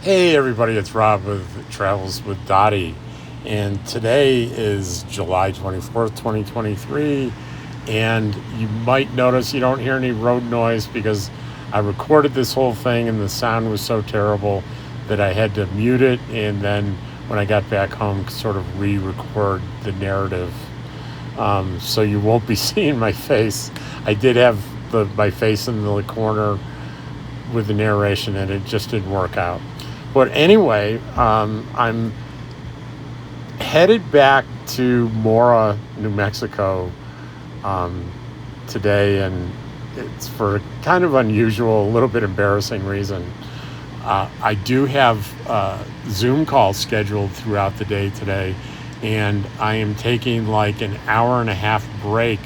Hey everybody, it's Rob with Travels with Dottie, and today is July 24th, 2023, and you might notice you don't hear any road noise because I recorded this whole thing and the sound was so terrible that I had to mute it, and then when I got back home sort of re-record the narrative. So you won't be seeing my face. I did have my face in the corner with the narration, and it just didn't work out. But anyway, I'm headed back to Mora, New Mexico today, and it's for a kind of unusual, a little bit embarrassing reason. I do have Zoom calls scheduled throughout the day today, and I am taking like an hour and a half break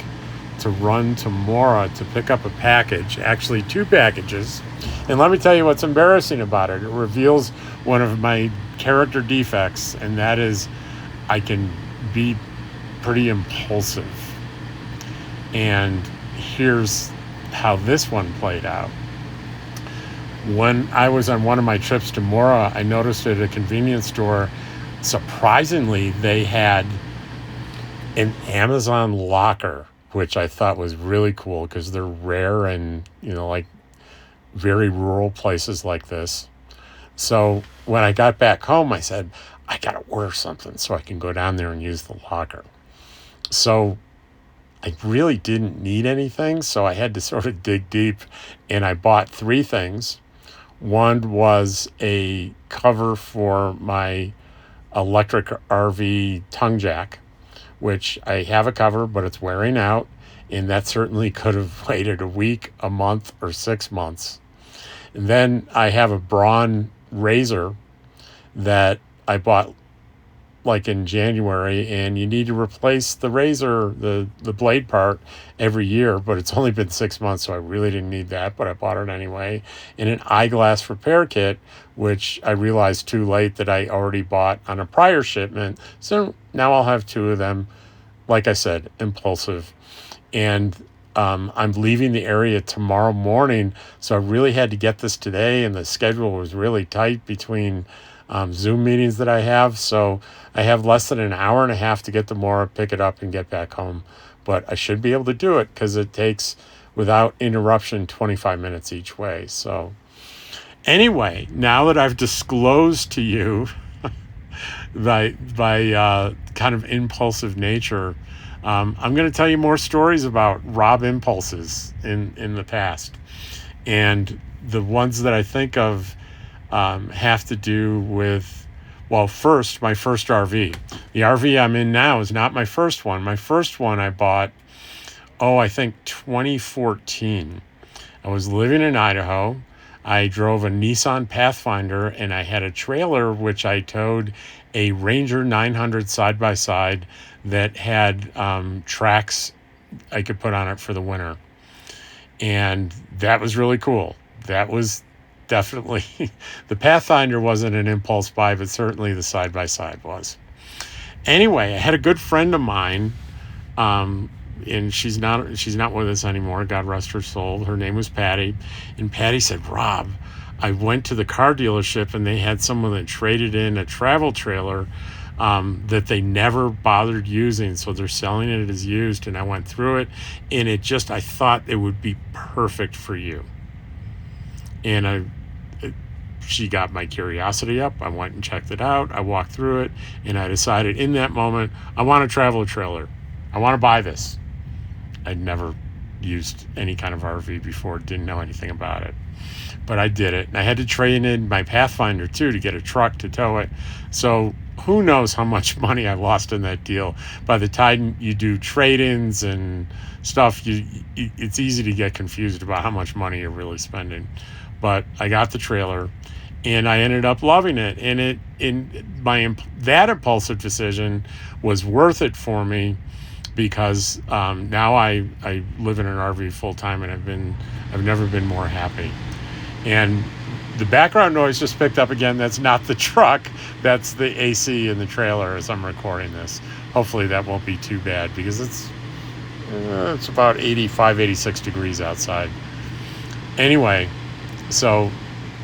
to run to Mora to pick up a package, actually two packages. And let me tell you what's embarrassing about it. It reveals one of my character defects, and that is I can be pretty impulsive. And here's how this one played out. When I was on one of my trips to Mora, I noticed at a convenience store, surprisingly, they had an Amazon locker, which I thought was really cool because they're rare and, like very rural places like this. So when I got back home, I said, I got to order something so I can go down there and use the locker. So I really didn't need anything, so I had to sort of dig deep, and I bought three things. One was a cover for my electric RV tongue jack, which I have a cover, but it's wearing out, and that certainly could have waited a week, a month, or 6 months. And then I have a Braun razor that I bought like in January, and you need to replace the razor, the blade part, every year, but it's only been 6 months, so I really didn't need that, but I bought it anyway. And an eyeglass repair kit, which I realized too late that I already bought on a prior shipment, so now I'll have two of them. Like I said, impulsive. And I'm leaving the area tomorrow morning, so I really had to get this today, and the schedule was really tight between Zoom meetings that I have. So I have less than an hour and a half to get to Mora, pick it up, and get back home. But I should be able to do it because it takes, without interruption, 25 minutes each way. So anyway, now that I've disclosed to you by kind of impulsive nature, I'm going to tell you more stories about Rob impulses in the past. And the ones that I think of have to do with, well, first, my first RV. The RV I'm in now is not my first one. My first one I bought, I think 2014. I was living in Idaho. I drove a Nissan Pathfinder, and I had a trailer which I towed a Ranger 900 side-by-side that had tracks I could put on it for the winter. And that was really cool. That was definitely, the Pathfinder wasn't an impulse buy, but certainly the side-by-side was. Anyway, I had a good friend of mine, and she's not with us anymore, God rest her soul. Her name was Patty. And Patty said, Rob, I went to the car dealership and they had someone that traded in a travel trailer that they never bothered using, so they're selling it as used. And I went through it, and I thought it would be perfect for you. And she got my curiosity up. I went and checked it out. I walked through it, and I decided in that moment, I want a travel trailer. I want to buy this. I'd never used any kind of RV before, didn't know anything about it. But I did it. And I had to trade in my Pathfinder, too, to get a truck to tow it. So who knows how much money I lost in that deal. By the time you do trade-ins and stuff, it's easy to get confused about how much money you're really spending. But I got the trailer, and I ended up loving it. And that impulsive decision was worth it for me, because now I live in an RV full time, and I've never been more happy. And the background noise just picked up again. That's not the truck. That's the AC in the trailer as I'm recording this. Hopefully that won't be too bad, because it's about 85, 86 degrees outside. Anyway, so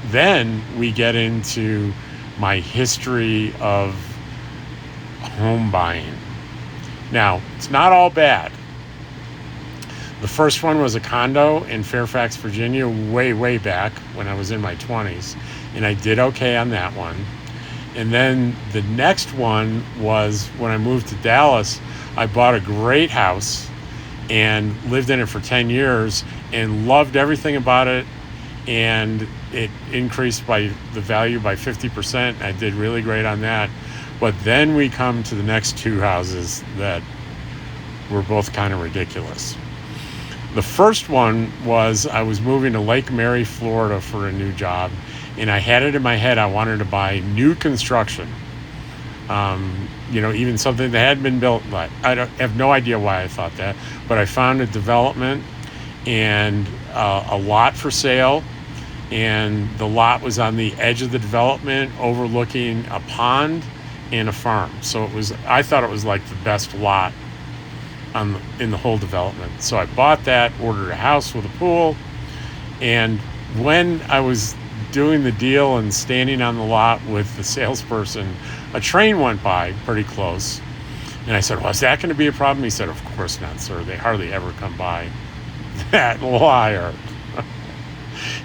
Then we get into my history of home buying. Now, it's not all bad. The first one was a condo in Fairfax, Virginia, way back when I was in my 20s, and I did okay on that one. And then the next one was when I moved to Dallas. I bought a great house and lived in it for 10 years and loved everything about it, and it increased by the value by 50%. I did really great on that. But then we come to the next two houses that were both kind of ridiculous. The first one was I was moving to Lake Mary, Florida for a new job, and I had it in my head I wanted to buy new construction. Even something that had been built. Like, have no idea why I thought that, but I found a development and a lot for sale, and the lot was on the edge of the development overlooking a pond and a farm. So I thought it was like the best lot in the whole development. So I bought that, ordered a house with a pool, and when I was doing the deal and standing on the lot with the salesperson, a train went by pretty close. And I said, well, is that going to be a problem? He said, of course not, sir. They hardly ever come by. That liar.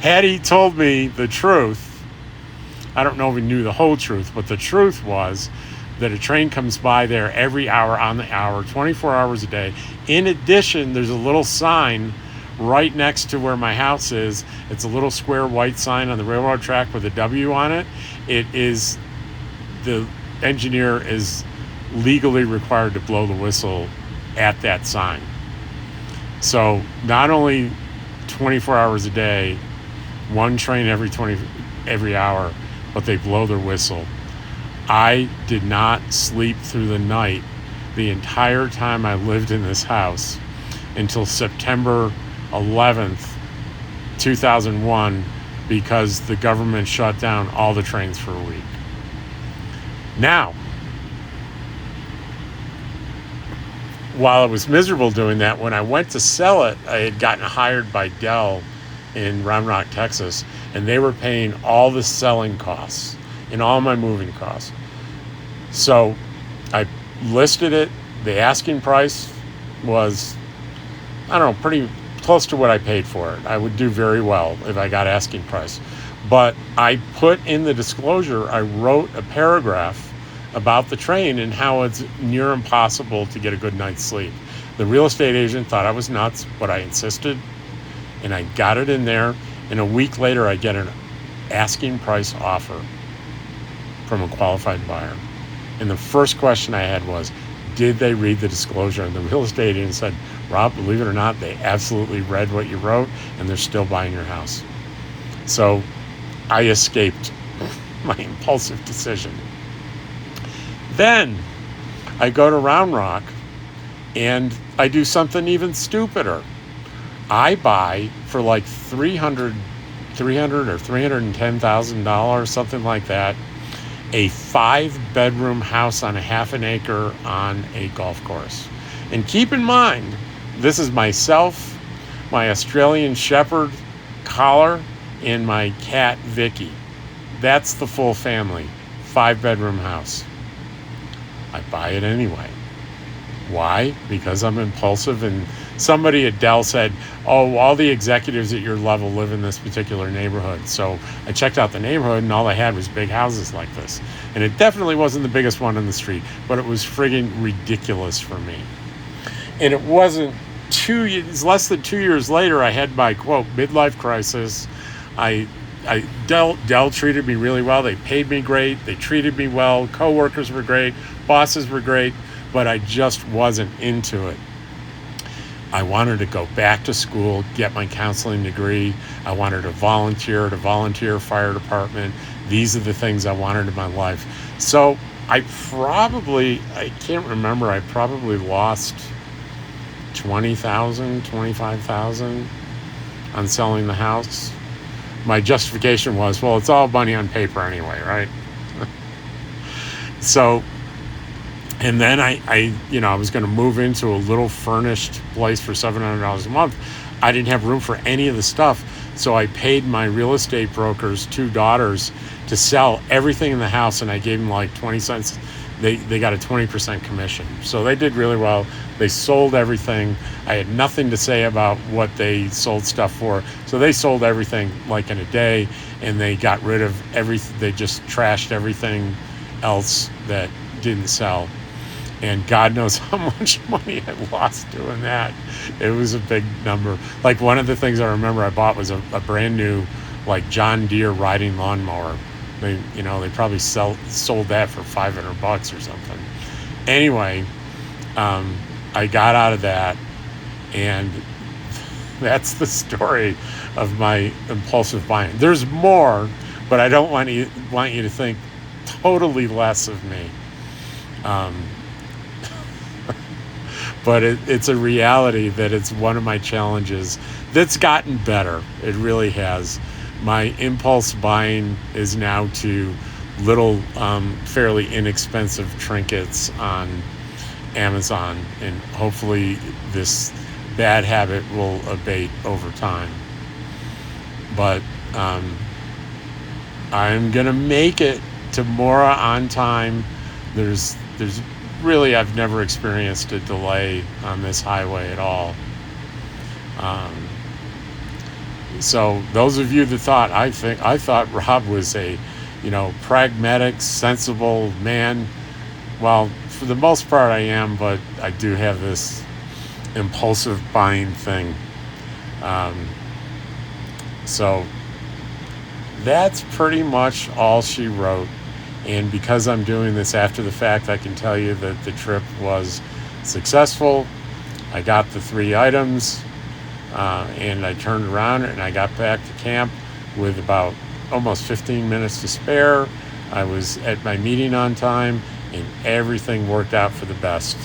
Had he told me the truth, I don't know if he knew the whole truth, but the truth was that a train comes by there every hour on the hour, 24 hours a day. In addition, there's a little sign right next to where my house is. It's a little square white sign on the railroad track with a W on it. The engineer is legally required to blow the whistle at that sign. So not only 24 hours a day, one train every hour, but they blow their whistle. I did not sleep through the night the entire time I lived in this house until September 11th, 2001, because the government shut down all the trains for a week. Now, while I was miserable doing that, when I went to sell it, I had gotten hired by Dell in Round Rock, Texas, and they were paying all the selling costs and all my moving costs. So I listed it. The asking price was, pretty close to what I paid for it. I would do very well if I got asking price. But I put in the disclosure, I wrote a paragraph about the train and how it's near impossible to get a good night's sleep. The real estate agent thought I was nuts, but I insisted, and I got it in there. And a week later, I get an asking price offer from a qualified buyer. And the first question I had was, did they read the disclosure? And the real estate agent said, Rob, believe it or not, they absolutely read what you wrote, and they're still buying your house. So I escaped my impulsive decision. Then I go to Round Rock, and I do something even stupider. I buy for like $300,000 or $310,000, something like that, a 5-bedroom house on a half an acre on a golf course. And keep in mind, this is myself, my Australian Shepherd collar, and my cat Vicky. That's the full family. 5-bedroom house. I buy it anyway. Why? Because I'm impulsive, and somebody at Dell said, oh, all the executives at your level live in this particular neighborhood. So I checked out the neighborhood, and all they had was big houses like this. And it definitely wasn't the biggest one in the street, but it was friggin' ridiculous for me. And it wasn't less than 2 years later, I had my, quote, midlife crisis. Dell treated me really well. They paid me great. They treated me well. Coworkers were great. Bosses were great. But I just wasn't into it. I wanted to go back to school, get my counseling degree. I wanted to volunteer at a volunteer fire department. These are the things I wanted in my life. So I can't remember, I probably lost $20,000, $25,000 on selling the house. My justification was, well, it's all money on paper anyway, right? So, and then I was going to move into a little furnished place for $700 a month. I didn't have room for any of the stuff. So I paid my real estate broker's two daughters to sell everything in the house, and I gave them like 20 cents. They got a 20% commission. So they did really well. They sold everything. I had nothing to say about what they sold stuff for. So they sold everything like in a day, and they got rid of everything. They just trashed everything else that didn't sell. And God knows how much money I lost doing that. It was a big number. Like one of the things I remember I bought was a brand new like John Deere riding lawnmower. They probably sold that for $500 or something. Anyway, I got out of that, and that's the story of my impulsive buying. There's more, but I don't want you to think totally less of me. But it's a reality that it's one of my challenges that's gotten better. It really has. My impulse buying is now to little, fairly inexpensive trinkets on Amazon, and hopefully this bad habit will abate over time. But I'm gonna make it to Mora on time. There's really, I've never experienced a delay on this highway at all. So those of you that thought, I thought Rob was a, pragmatic, sensible man. Well, for the most part I am, but I do have this impulsive buying thing. So that's pretty much all she wrote. And because I'm doing this after the fact, I can tell you that the trip was successful. I got the 3 items, and I turned around and I got back to camp with about almost 15 minutes to spare. I was at my meeting on time, and everything worked out for the best.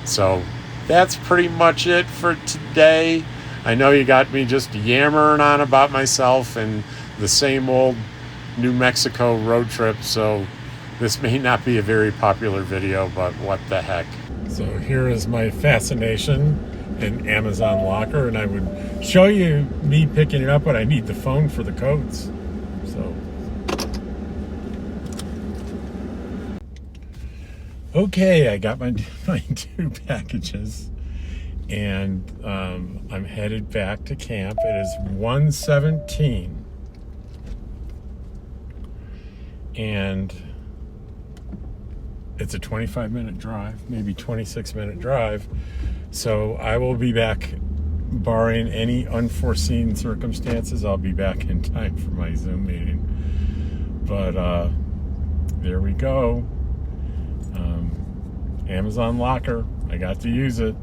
So that's pretty much it for today. I know you got me just yammering on about myself and the same old New Mexico road trip, so this may not be a very popular video, but what the heck. So here is my fascination in Amazon Locker, and I would show you me picking it up, but I need the phone for the codes. So okay, I got my 2 packages, and I'm headed back to camp. It is 1:17. And it's a 25-minute drive, maybe 26-minute drive. So I will be back, barring any unforeseen circumstances. I'll be back in time for my Zoom meeting. But there we go. Amazon Locker. I got to use it.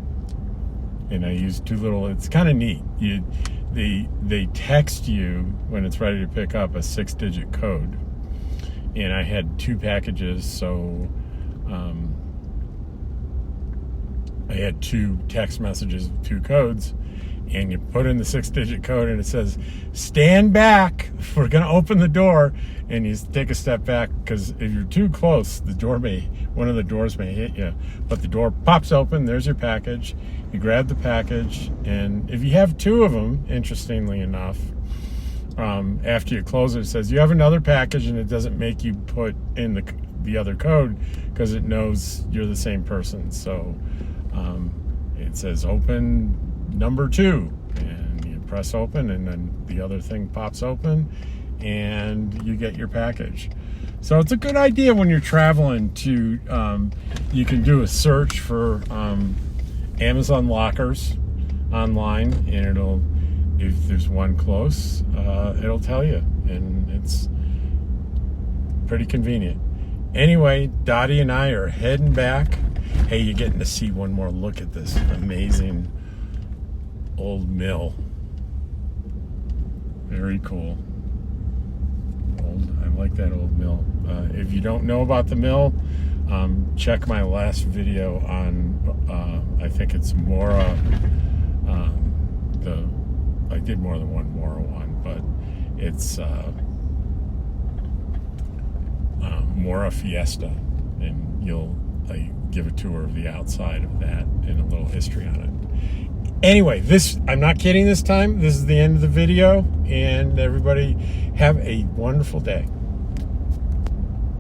And I used 2 little, it's kind of neat. They text you when it's ready to pick up a 6-digit code. And I had 2 packages, so I had 2 text messages with 2 codes, and you put in the 6-digit code, and it says, "Stand back, we're gonna open the door," and you take a step back, because if you're too close, one of the doors may hit you, but the door pops open, there's your package, you grab the package, and if you have 2 of them, interestingly enough, after you close it, it says you have another package, and it doesn't make you put in the other code because it knows you're the same person. So it says open number 2, and you press open, and then the other thing pops open, and you get your package. So it's a good idea when you're traveling to, you can do a search for Amazon lockers online, and if there's one close, it'll tell you, and it's pretty convenient. Anyway, Dottie and I are heading back. Hey, you're getting to see one more look at this amazing old mill. Very cool. I like that old mill. If you don't know about the mill, check my last video on, I think it's Mora, I did more than one Mora one, but it's Mora Fiesta, and I give a tour of the outside of that and a little history on it. Anyway, I'm not kidding this time. This is the end of the video, and everybody have a wonderful day.